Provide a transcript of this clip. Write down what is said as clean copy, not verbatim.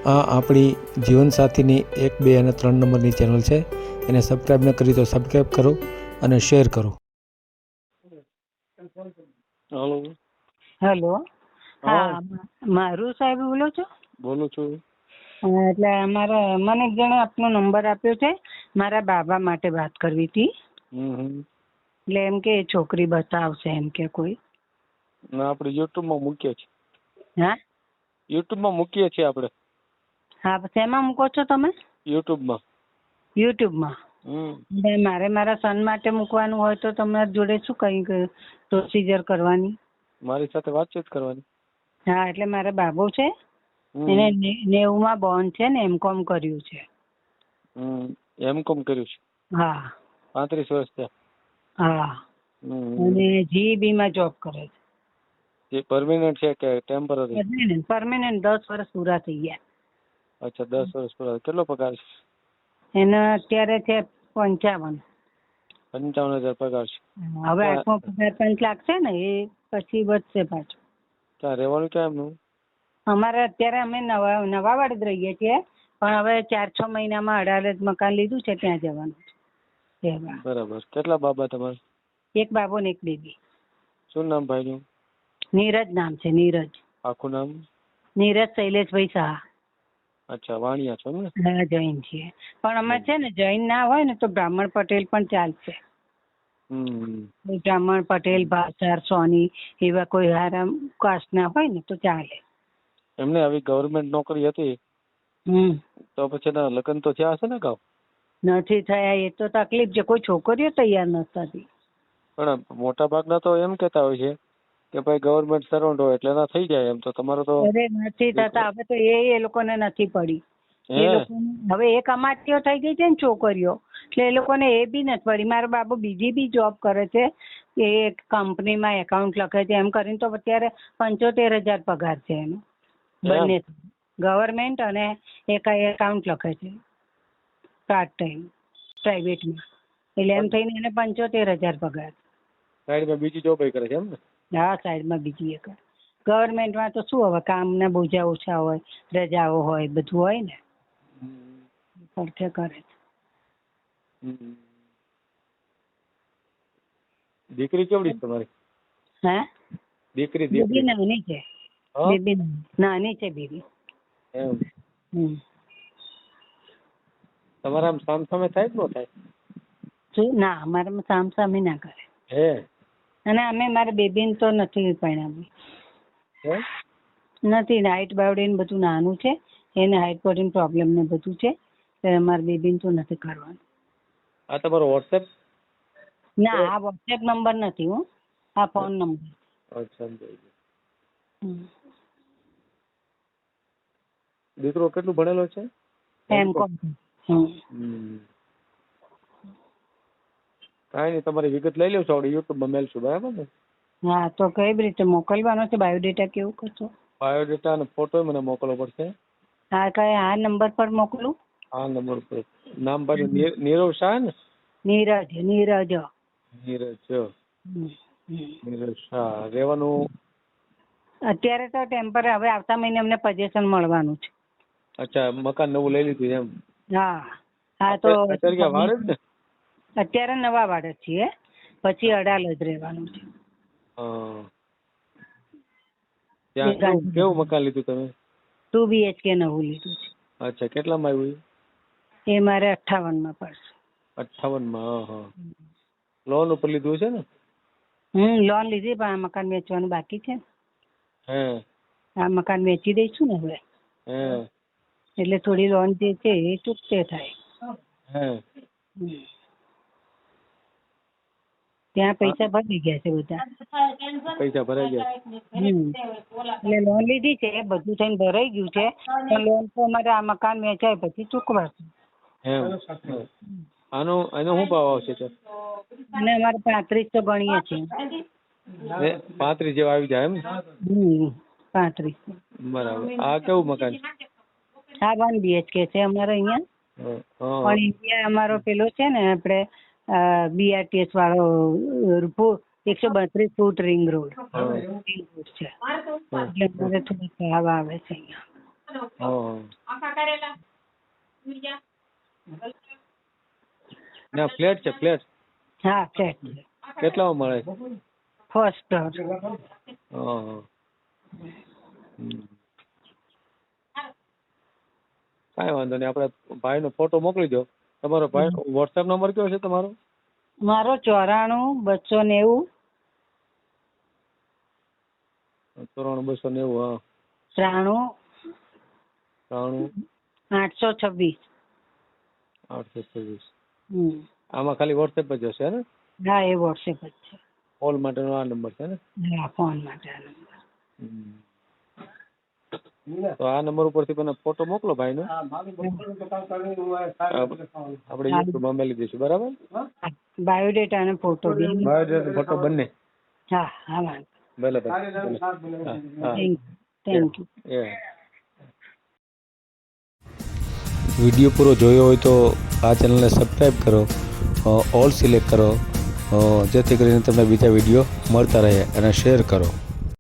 આ આપણી જીવનસાથીની 1, 2 અને 3 નંબરની ચેનલ છે. એને સબસ્ક્રાઈબ ન કરી તો સબસ્ક્રાઈબ કરો અને શેર કરો. હલો. હેલો. હા હા, મારું સાહેબ બોલો છો? બોલું છું. એટલે મને એક જણે આપનો નંબર આપ્યો છે. મારા બાબા માટે વાત કરવી હતી. એટલે એમ કે છોકરી બતાવશે એમ કે કોઈ. ના, આપણે યુટ્યુબમાં મૂકીએ છીએ. હા, યુટ્યુબમાં મૂકીએ છીએ આપણે. હા, શેમાં મૂકો છો તમે? યુટ્યુબમાં. યુટ્યુબમાં. એટલે મારે મારા સન માટે મૂકવાનું હોય તો તમારી જોડે શું કઈ પ્રોસિજર કરવાની? મારી સાથે વાતચીત કરવાની. હા, એટલે મારા બાબુ છે એને 90 બોર્ન છે ને M.Com કર્યું છે. M.Com કર્યું છે. હા. 35 વર્ષ થયા. હા. અને GEB માં જોબ કરે છે. જે પરમેનન્ટ છે કે ટેમ્પરરી? પરમેનન્ટ 10 વર્ષ પૂરા થઈ ગયા. અચ્છા, 10 વર્ષ પૂરા. કેટલો પગાર છે? એના અત્યારે છે 55. 55,000 પગાર છે. હવે 8મો પગાર 5 લાગશે ને એ પછી વધશે પાછું. ક્યાં રહેવાનું, ક્યાં એમનું? અમારે અત્યારે અમે નવા વાડ રહીએ છીએ, પણ હવે 4-6 મહિનામાં અડાલજ મકાન લીધું છે, ત્યાં જવાનું છે. બરાબર. કેટલા બાબા તમારે? એક બાબો ને એક બેબી. શું નામ ભાઈનું? નીરજ નામ છે. નીરજ. આખું નામ? નીરજ શૈલેષભાઈ શાહ. અચ્છા, વાણિયા છો ને? હા, જૈન છીએ. પણ અમે છે ને જૈન ના હોય ને તો બ્રાહ્મણ પટેલ પણ ચાલશે. બ્રાહ્મણ પટેલ, ભાસાર, સોની એવા કોઈ હારા કાસ્ટ ના હોય ને તો ચાલે. એમને આવી ગવર્મેન્ટ નોકરી હતી તો પછી એના લગ્ન તો થયા હશે ને? ગાવ નથી થયા એ તો તકલીફ છે. કોઈ છોકરીઓ તૈયાર નથી. પણ મોટા ભાગના તો એમ કેતા હોય છે કે ભાઈ ગવર્મેન્ટ સર્વન્ટ હોય એટલે એના થઈ જાય. એમ તો તમારો તો અરે નથી થતા. હવે તો એ લોકોને નથી પડી. એ લોકો હવે એ કમાટીઓ થઈ ગઈ છે ને છોકરીઓ, એટલે એ લોકોને એ બી નથી પડી. મારો બાબુ બીજી બી જોબ કરે છે, એ કંપનીમાં એકાઉન્ટ લખે છે. એમ કરીને તો અત્યારે 75,000 પગાર છે એનો. બંને ગવર્મેન્ટ અને એક એકાઉન્ટ લખે છે પાર્ટ ટાઈમ પ્રાઇવેટમાં. એટલે એમ થઈને એને 75,000 પગાર. સાઈડમાં બીજી જોબ કરે છે એમ ને? હા, સાઈડમાં બીજી એક. ગવર્મેન્ટમાં તો શું હવે કામના બોજા ઓછા હોય, રજાઓ હોય, બધું હોય ને પડખે કરે છે. દીકરી કેવડી છે તમારી? હે? દીકરી બેબી નાની છે. બેબી નાની છે બેબી. તમારા આમ સામ સામે થાય કે ન થાય? શું? ના, અમારામાં સામ સામે ના કરે. હે? અને અમે મારા બેબીને તો નથી પરણાવી. નથી, હાઈટ બાવડી બધું નાનું છે. એને હાઈટ બોડીનું પ્રોબ્લેમ ને બધું છે. મારા બેબીને તો નથી કરવાનું. આ તમારો વોટ્સએપ? ના, આ વોટ્સએપ નંબર નથી. આ ફોન નંબર. અચ્છા. દીકરો કેટલું ભણેલો છે? M.Com. કાંઈ નહીં, તમારી વિગત લઈ લઉં છું. આપણે યુટ્યુબમાં મેલશું, બરાબર ને? હા, તો કઈ રીતે મોકલવાનો છે? બાયોડેટા કેવું કરશો? બાયોડેટા અને ફોટો મને મોકલવો પડશે. હા, કઈ આ નંબર પર મોકલું? આ નંબર પર. નામ ભાઈ નીરવ શાહ ને? નીરજ. નીરજ શાહ. રહેવાનું? અત્યારે તો ટેમ્પરરી. હવે આવતા મહિને અમને પોઝેશન મળવાનું છે. અચ્છા, મકાન નવું લઈ લીધું એમ? હા. હા, તો અત્યારે વાડે જ ને? અત્યારે નવા વાડે છીએ, પછી અડાલજ રહેવાનું છે. ત્યાં કેવું મકાન લીધું તમે? 2 BHK નવું લીધું છે. અચ્છા, કેટલામાં આવ્યું? એ મારે 58 પડશે. 58માં? લોન ઉપર લીધું છે ને? લોન લીધી, પણ આ મકાન વેચવાનું બાકી છે. આ મકાન વેચી દઈશું ને હવે, એટલે થોડી લોન જે છે એ ચૂકતે થાય. ત્યાં પૈસા ભરી ગયા છે બધા. પૈસા ભરાઈ ગયા? એટલે લોન લીધી છે, બધું થઈને ભરાઈ ગયું છે. પણ લોન તો અમારે આ મકાન વેચાય પછી ચૂકવાશે. આનો શું ભાવ આવશે? અને અમારે 35 તો ગણીએ છીએ. 35 જેવા આવી જાય એમ? 35. બરાબર. આ કેવું મકાન? હા, 1 BHK છે અમારે અહીંયા. પણ ઇન્ડિયા અમારો પેલો છે ને, આપણે BRTS વાળો 132 ફૂટ રિંગ રોડ છે. એટલે અમારે થોડી ભાવ આવે છે અહીંયા. ના ફ્લેટ છે ફ્લેટ. હા ફ્લેટ કેટલામાં મળે છે? First floor. હા. કાંઈ વાંધો નહીં, આપણે ભાઈનો ફોટો મોકલી દો. તમારો ભાઈ વોટ્સએપ નંબર કયો છે તમારો? મારો 94 290 94 290. હા 93 826. 826. હમ. આમાં ખાલી વોટ્સએપ જ હશે ને? હા એ વોટ્સએપ જ છે. કોલ માટેનો આ નંબર છે ને? હા ફોન માટે આ નંબર. તો આ નંબર ઉપરથી મને ફોટો મોકલો ભાઈનો. આપણે યુટ્યુબમાં મેલી દઈશું. બરાબર? બાયોડેટા અને ફોટો બી. બાયોડેટા ફોટો બંને? હા હા વાંધો. ભલે ભલે. હા થેન્ક યુ. એ વિડીયો પૂરો જોયો હોય તો આ ચેનલને સબસ્ક્રાઈબ કરો, ઓલ સિલેક્ટ કરો, જેથી કરીને તમને બીજા વિડીયો મળતા રહે, અને શેર કરો.